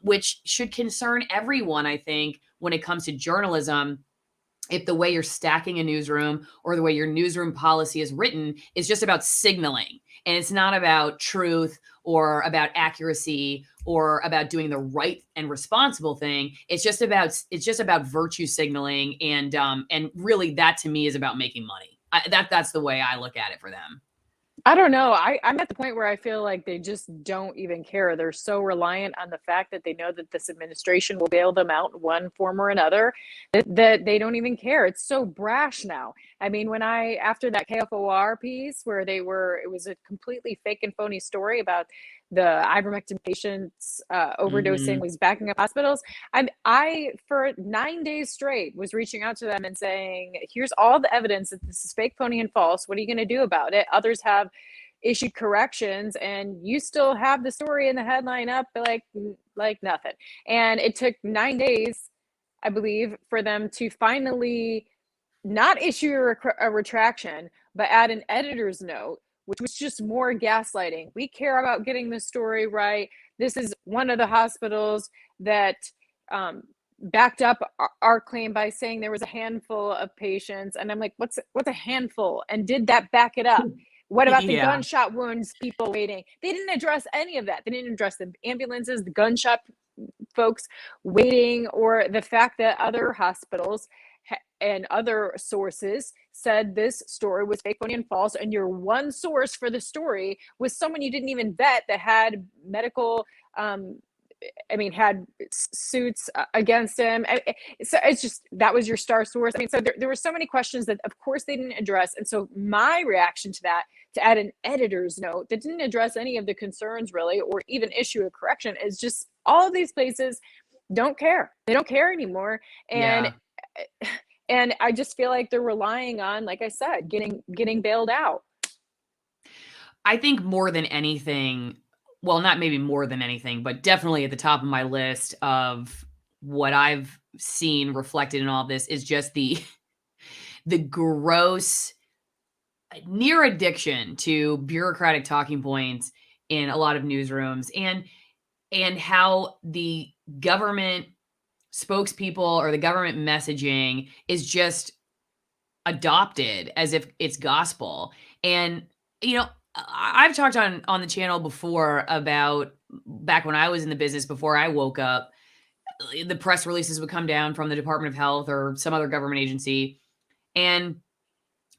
which should concern everyone, I think, when it comes to journalism. If the way you're stacking a newsroom or the way your newsroom policy is written is just about signaling, and it's not about truth or about accuracy or about doing the right and responsible thing. It's just about virtue signaling, and really that to me is about making money. That's the way I look at it for them. I don't know. I'm at the point where I feel like they just don't even care. They're so reliant on the fact that they know that this administration will bail them out in one form or another that they don't even care. It's so brash now. I mean, after that KFOR piece where it was a completely fake and phony story about the ivermectin patients overdosing was backing up hospitals. I for 9 days straight was reaching out to them and saying, here's all the evidence that this is fake, phony, and false. What are you going to do about it? Others have issued corrections, and you still have the story in the headline up like nothing. And it took 9 days, I believe, for them to finally not issue a retraction, but add an editor's note, which was just more gaslighting. We care about getting this story right. This is one of the hospitals that backed up our claim by saying there was a handful of patients. And I'm like, what's a handful? And did that back it up? What about the gunshot wounds, people waiting? They didn't address any of that. They didn't address the ambulances, the gunshot folks waiting, or the fact that other hospitals and other sources said this story was fake, phony, and false, and your one source for the story was someone you didn't even vet that had medical had suits against him. So it's just, that was your star source. I mean, so there were so many questions that of course they didn't address. And so my reaction to that, to add an editor's note that didn't address any of the concerns really, or even issue a correction, is just all of these places don't care. They don't care anymore. And I just feel like they're relying on, like I said, getting bailed out. I think more than anything, well, not maybe more than anything, but definitely at the top of my list of what I've seen reflected in all of this is just the gross near addiction to bureaucratic talking points in a lot of newsrooms, and how the government spokespeople or the government messaging is just adopted as if it's gospel. And, you know, I've talked on the channel before about back when I was in the business, before I woke up, the press releases would come down from the Department of Health or some other government agency, and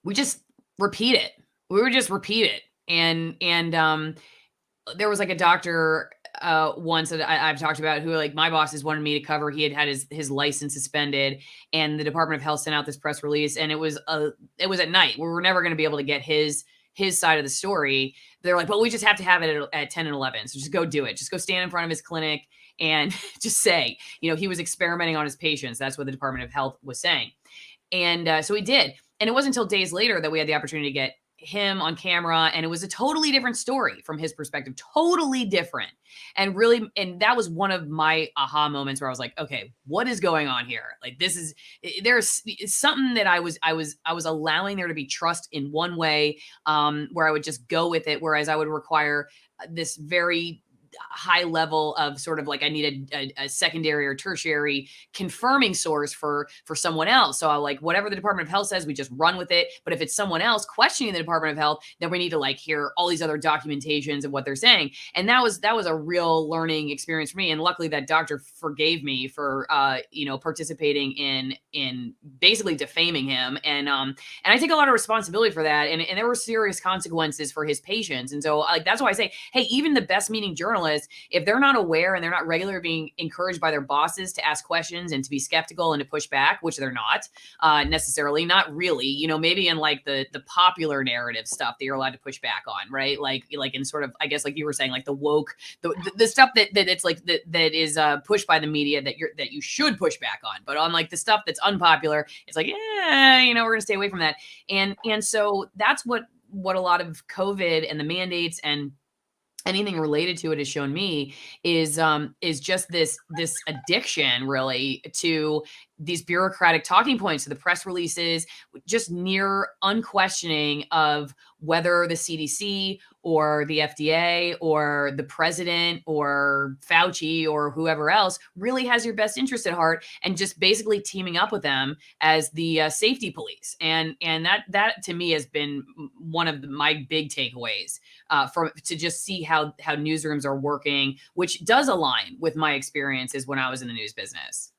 we just repeat it. We would just repeat it. And there was like a doctor once that I've talked about who, like, my bosses wanted me to cover. He had his license suspended, and the Department of Health sent out this press release, and it was at night. We were never going to be able to get his side of the story. They're like, well, we just have to have it at 10 and 11. So just go do it. Just go stand in front of his clinic and just say, you know, he was experimenting on his patients. That's what the Department of Health was saying. And so he did. And it wasn't until days later that we had the opportunity to get him on camera, and it was a totally different story from his perspective, totally different. And that was one of my aha moments where I was like, okay, what is going on here? Like, there's something that I was allowing there to be trust in one way, where I would just go with it. Whereas I would require this very high level of sort of like I need a secondary or tertiary confirming source for someone else. So I like whatever the Department of Health says, we just run with it. But if it's someone else questioning the Department of Health, then we need to like hear all these other documentations of what they're saying. And that was a real learning experience for me. And luckily that doctor forgave me for participating in basically defaming him. And I take a lot of responsibility for that. And there were serious consequences for his patients. And so like that's why I say, hey, even the best meaning journalists, if they're not aware and they're not regularly being encouraged by their bosses to ask questions and to be skeptical and to push back, which they're not necessarily, not really, maybe in like the popular narrative stuff that you're allowed to push back on, right? Like in sort of, I guess, like you were saying, like the woke, the stuff that it's like that is pushed by the media that you should push back on, but on like the stuff that's unpopular, it's like, we're gonna stay away from that. And so that's what a lot of COVID and the mandates and anything related to it has shown me is just this addiction really to these bureaucratic talking points, to the press releases, just near unquestioning of whether the CDC or the FDA or the president or Fauci or whoever else really has your best interest at heart, and just basically teaming up with them as the safety police. And that to me has been one of my big takeaways to just see how newsrooms are working, which does align with my experiences when I was in the news business.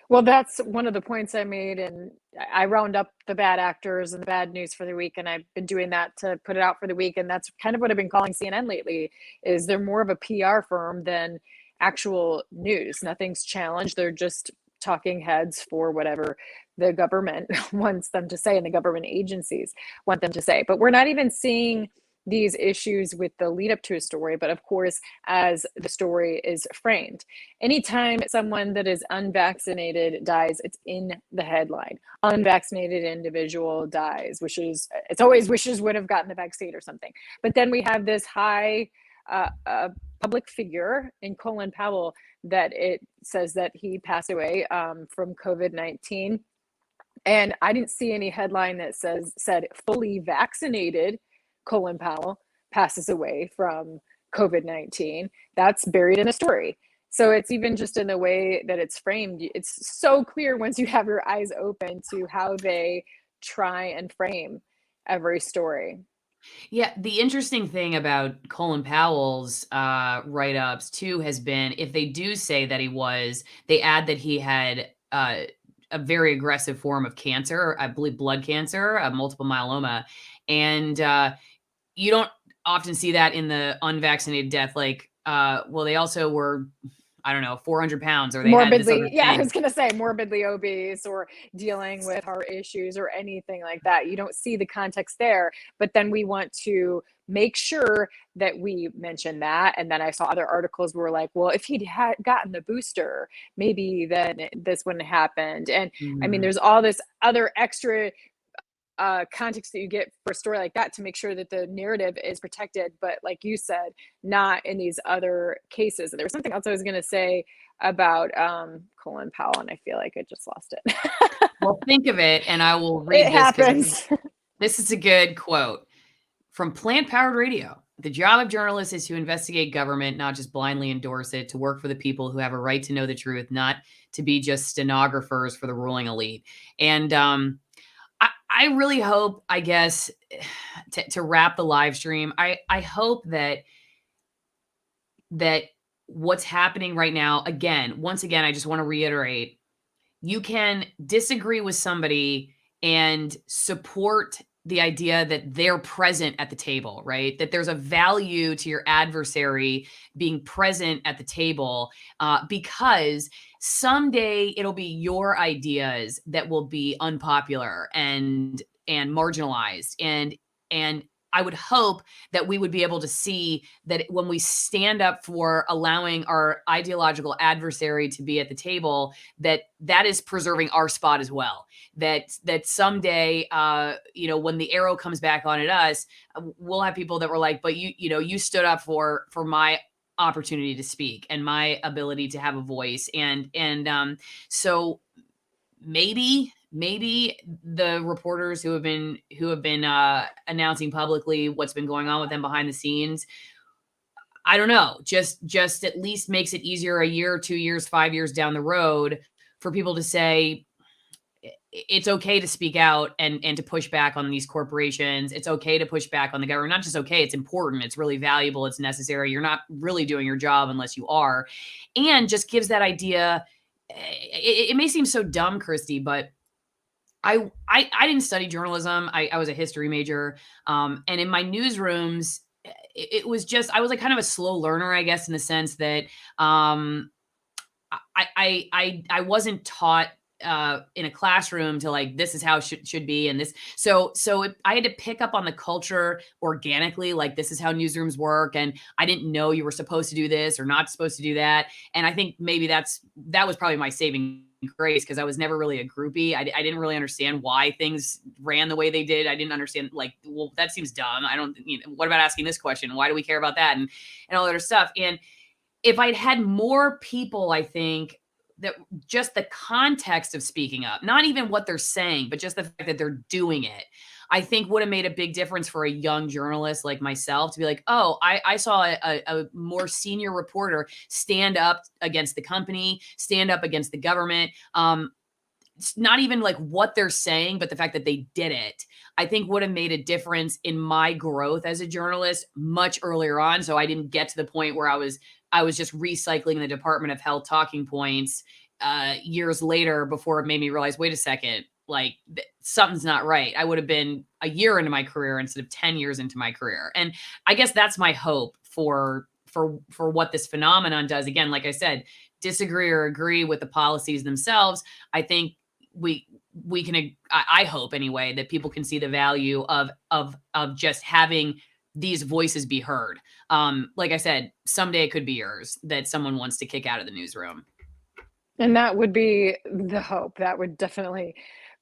Well, that's one of the points I made, and I round up the bad actors and the bad news for the week, and I've been doing that to put it out for the week. And that's kind of what I've been calling CNN lately, is they're more of a PR firm than actual news. Nothing's challenged. They're just talking heads for whatever the government wants them to say and the government agencies want them to say. But we're not even seeing these issues with the lead up to a story, but of course, as the story is framed. Anytime someone that is unvaccinated dies, it's in the headline. Unvaccinated individual dies, it's always wishes would have gotten the vaccine or something. But then we have this high public figure in Colin Powell that it says that he passed away from COVID-19. And I didn't see any headline that said fully vaccinated Colin Powell passes away from COVID-19. That's buried in a story. So it's even just in the way that it's framed. It's so clear once you have your eyes open to how they try and frame every story. Yeah, the interesting thing about Colin Powell's write-ups too has been, if they do say that they add that he had a very aggressive form of cancer, I believe blood cancer, multiple myeloma, and you don't often see that in the unvaccinated death. Like, well, they also were, I don't know, 400 pounds, or they had this other I thing. was going to say morbidly obese or dealing with heart issues or anything like that. You don't see the context there, but then we want to make sure that we mention that. And then I saw other articles where like, well, if he'd had gotten the booster, maybe then this wouldn't have happened. And I mean, there's all this other extra context that you get for a story like that to make sure that the narrative is protected, but like you said, not in these other cases. And there was something else I was going to say about Colin Powell, and I feel like I just lost it. Well, think of it, and I will read It this. happens. This is a good quote from Plant Powered Radio. The job of journalists is to investigate government, not just blindly endorse it, to work for the people who have a right to know the truth, not to be just stenographers for the ruling elite. And I really hope, I guess, to wrap the live stream, I hope that what's happening right now, once again, I just want to reiterate, you can disagree with somebody and support the idea that they're present at the table, right? That there's a value to your adversary being present at the table, because someday it'll be your ideas that will be unpopular and marginalized. And I would hope that we would be able to see that when we stand up for allowing our ideological adversary to be at the table, that is preserving our spot as well. That someday, when the arrow comes back on at us, we'll have people that were like, but you stood up for my opportunity to speak and my ability to have a voice. And so maybe the reporters who have been announcing publicly what's been going on with them behind the scenes, I don't know, just at least makes it easier a year, 2 years, 5 years down the road for people to say, it's okay to speak out and to push back on these corporations. It's okay to push back on the government. Not just okay, it's important. It's really valuable. It's necessary. You're not really doing your job unless you are. And just gives that idea. It may seem so dumb, Christy, but I didn't study journalism. I was a history major. And in my newsrooms, it was just, I was like kind of a slow learner, I guess, in the sense that I wasn't taught in a classroom to like, this is how it should be. And this, I had to pick up on the culture organically. Like, this is how newsrooms work. And I didn't know you were supposed to do this or not supposed to do that. And I think maybe that was probably my saving grace, because I was never really a groupie. I didn't really understand why things ran the way they did. I didn't understand, like, well, that seems dumb. I don't, what about asking this question? Why do we care about that? And all that other stuff. And if I'd had more people, I think, that just the context of speaking up, not even what they're saying, but just the fact that they're doing it, I think would have made a big difference for a young journalist like myself to be like, oh, I saw a more senior reporter stand up against the company, stand up against the government. It's not even like what they're saying, but the fact that they did it, I think would have made a difference in my growth as a journalist much earlier on. So I didn't get to the point where I was just recycling the Department of Health talking points years later before it made me realize, wait a second, like something's not right. I would have been a year into my career instead of 10 years into my career. And I guess that's my hope for what this phenomenon does. Again, like I said, disagree or agree with the policies themselves. I think we can, I hope anyway, that people can see the value of just having these voices be heard. Like I said, someday it could be yours that someone wants to kick out of the newsroom. And that would be the hope. That would definitely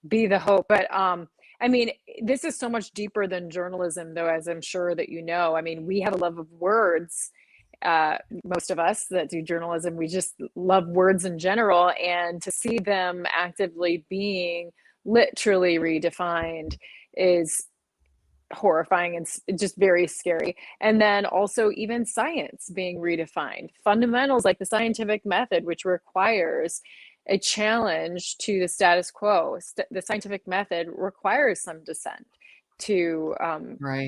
be the hope. But I mean, this is so much deeper than journalism, though, as I'm sure that you know. I mean, we have a love of words. Most of us that do journalism, we just love words in general, and to see them actively being literally redefined is horrifying and just very scary. And then also even science being redefined, fundamentals like the scientific method, which requires a challenge to the status quo. The scientific method requires some dissent to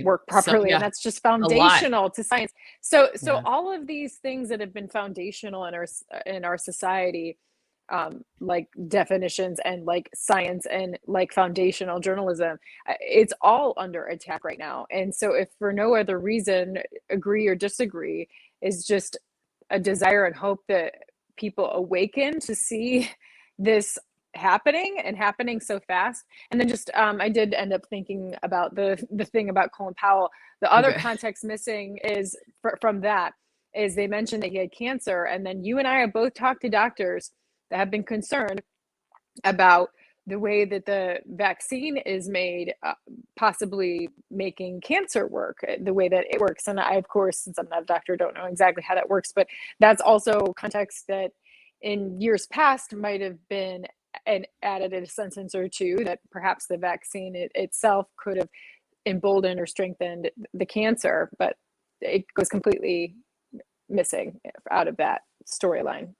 work properly, and that's just foundational to science. So all of these things that have been foundational in our society, like definitions and like science and like foundational journalism, it's all under attack right now. And so if for no other reason, agree or disagree, is just a desire and hope that people awaken to see this happening so fast. And then just I did end up thinking about the thing about Colin Powell. The other context missing is from that is they mentioned that he had cancer, and then you and I have both talked to doctors that have been concerned about the way that the vaccine is made, possibly making cancer work, the way that it works. And I, of course, since I'm not a doctor, don't know exactly how that works, but that's also context that in years past might have been and added a sentence or two that perhaps the vaccine itself could have emboldened or strengthened the cancer, but it goes completely missing out of that storyline.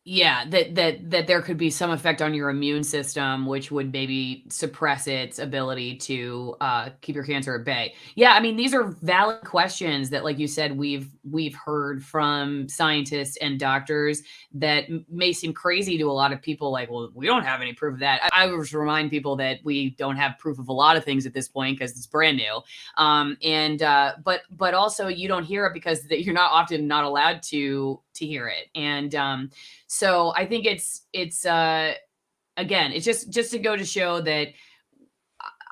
Yeah, that there could be some effect on your immune system, which would maybe suppress its ability to keep your cancer at bay. Yeah, I mean, these are valid questions that, like you said, we've heard from scientists and doctors that may seem crazy to a lot of people. Like, well, we don't have any proof of that. I always remind people that we don't have proof of a lot of things at this point because it's brand new. But also you don't hear it because you're not allowed to hear it. And so I think it's again, it's just to go to show that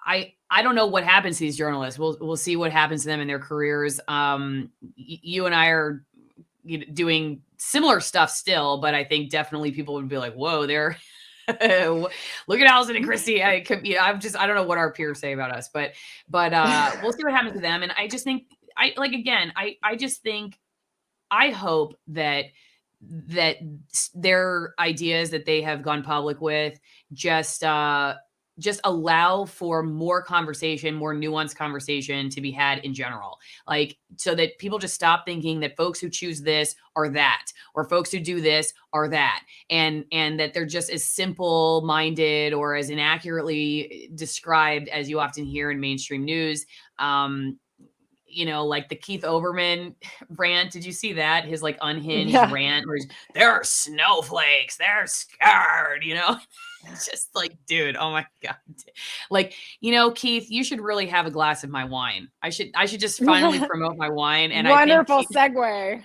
I don't know what happens to these journalists. We'll see what happens to them in their careers. You and I are doing similar stuff still, but I think definitely people would be like, whoa, they're look at Allison and Chrissy. I don't know what our peers say about us, but we'll see what happens to them. And I just think I hope that their ideas that they have gone public with just just allow for more conversation, more nuanced conversation to be had in general. Like, so that people just stop thinking that folks who choose this are that, or folks who do this are that. And that they're just as simple minded or as inaccurately described as you often hear in mainstream news. Like the Keith Olbermann rant. Did you see that? His like unhinged rant where they're snowflakes, they're scared, It's just like, dude, oh my God. Like, Keith, you should really have a glass of my wine. I should just finally promote my wine. And wonderful segue.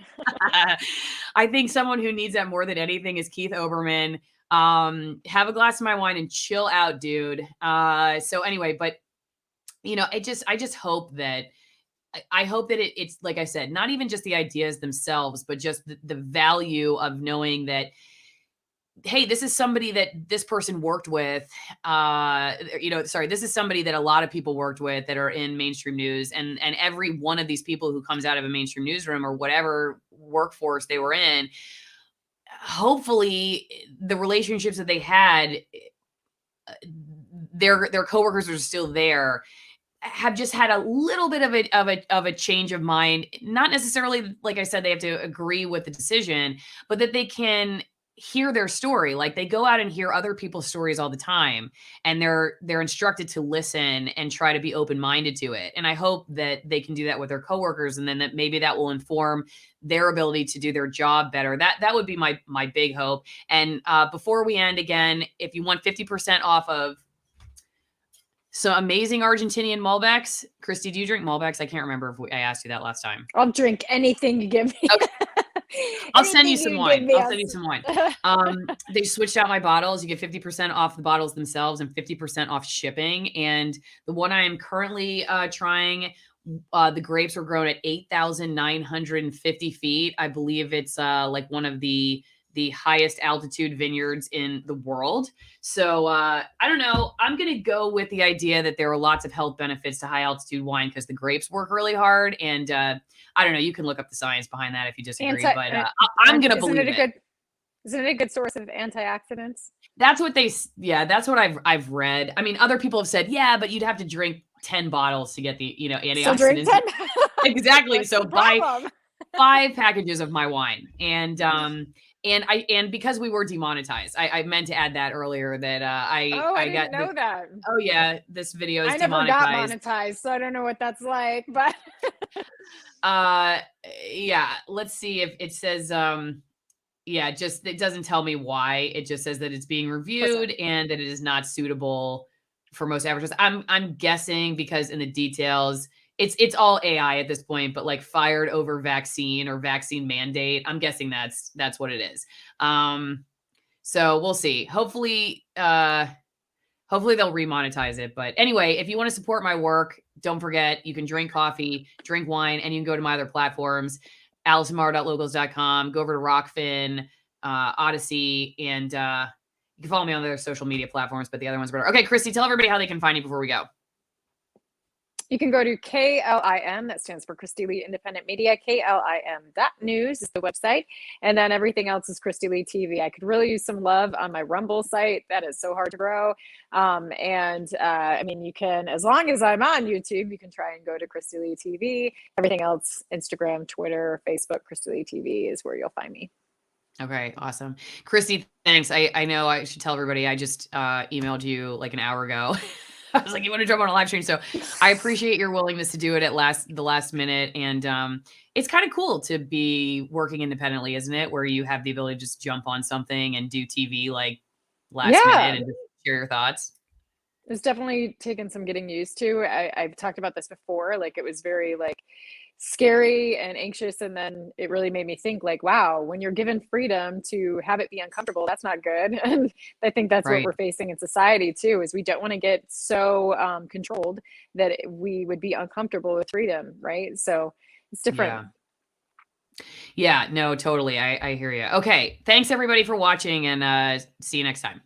I think someone who needs that more than anything is Keith Olbermann. Have a glass of my wine and chill out, dude. So anyway, but I just hope that I hope that it's, like I said, not even just the ideas themselves, but just the value of knowing that, hey, this is somebody that this person worked with. This is somebody that a lot of people worked with that are in mainstream news. And every one of these people who comes out of a mainstream newsroom or whatever workforce they were in, hopefully the relationships that they had, their coworkers are still there, have just had a little bit of a change of mind. Not necessarily, like I said, they have to agree with the decision, but that they can hear their story. Like they go out and hear other people's stories all the time, and they're instructed to listen and try to be open-minded to it. And I hope that they can do that with their coworkers, and then that maybe that will inform their ability to do their job better. That would be my big hope. And before we end, again, if you want 50% off of some amazing Argentinian Malbecs. Christy, do you drink Malbecs? I can't remember if I asked you that last time. I'll drink anything you give me. Okay. I'll send you some wine. They switched out my bottles. You get 50% off the bottles themselves and 50% off shipping. And the one I am currently trying, the grapes were grown at 8,950 feet. I believe it's like one of the highest altitude vineyards in the world. So I don't know. I'm going to go with the idea that there are lots of health benefits to high altitude wine because the grapes work really hard. And I don't know. You can look up the science behind that if you disagree, but I'm going to believe it. Isn't it a good source of antioxidants? That's what that's what I've read. I mean, other people have said, yeah, but you'd have to drink 10 bottles to get the, antioxidants. So drink 10. Exactly. So buy 5 packages of my wine. And because we were demonetized, I meant to add that earlier that I didn't know that. Oh yeah, this video is demonetized. I never got monetized, so I don't know what that's like. But yeah, let's see if it says just it doesn't tell me why. It just says that it's being reviewed and that it is not suitable for most advertisers. I'm guessing because in the details. It's all AI at this point, but like fired over vaccine or vaccine mandate. I'm guessing that's what it is. So we'll see. Hopefully they'll remonetize it. But anyway, if you want to support my work, don't forget you can drink coffee, drink wine, and you can go to my other platforms, AllisonMorrow.locals.com. Go over to ROKFIN, ODYSEE, and you can follow me on their social media platforms. But the other ones are better. Okay, Christy, tell everybody how they can find you before we go. You can go to KLIM, that stands for Chrissy Lee Independent Media, KLIM.news is the website. And then everything else is Chrissy Lee TV. I could really use some love on my Rumble site. That is so hard to grow. I mean, you can, as long as I'm on YouTube, you can try and go to Chrissy Lee TV. Everything else, Instagram, Twitter, Facebook, Chrissy Lee TV is where you'll find me. Okay, awesome. Chrissy, thanks. I know I should tell everybody, I just emailed you like an hour ago. I was like, you want to jump on a live stream? So I appreciate your willingness to do it at the last minute. And it's kind of cool to be working independently, isn't it? Where you have the ability to just jump on something and do TV like last minute and just share your thoughts. It's definitely taken some getting used to. I've talked about this before. Like it was very scary and anxious, and then it really made me think wow, when you're given freedom to have it be uncomfortable, that's not good. And I think that's what we're facing in society too, is we don't want to get so controlled that we would be uncomfortable with freedom, right? So it's different. Yeah, no, totally. I hear you. Okay, thanks everybody for watching, and see you next time.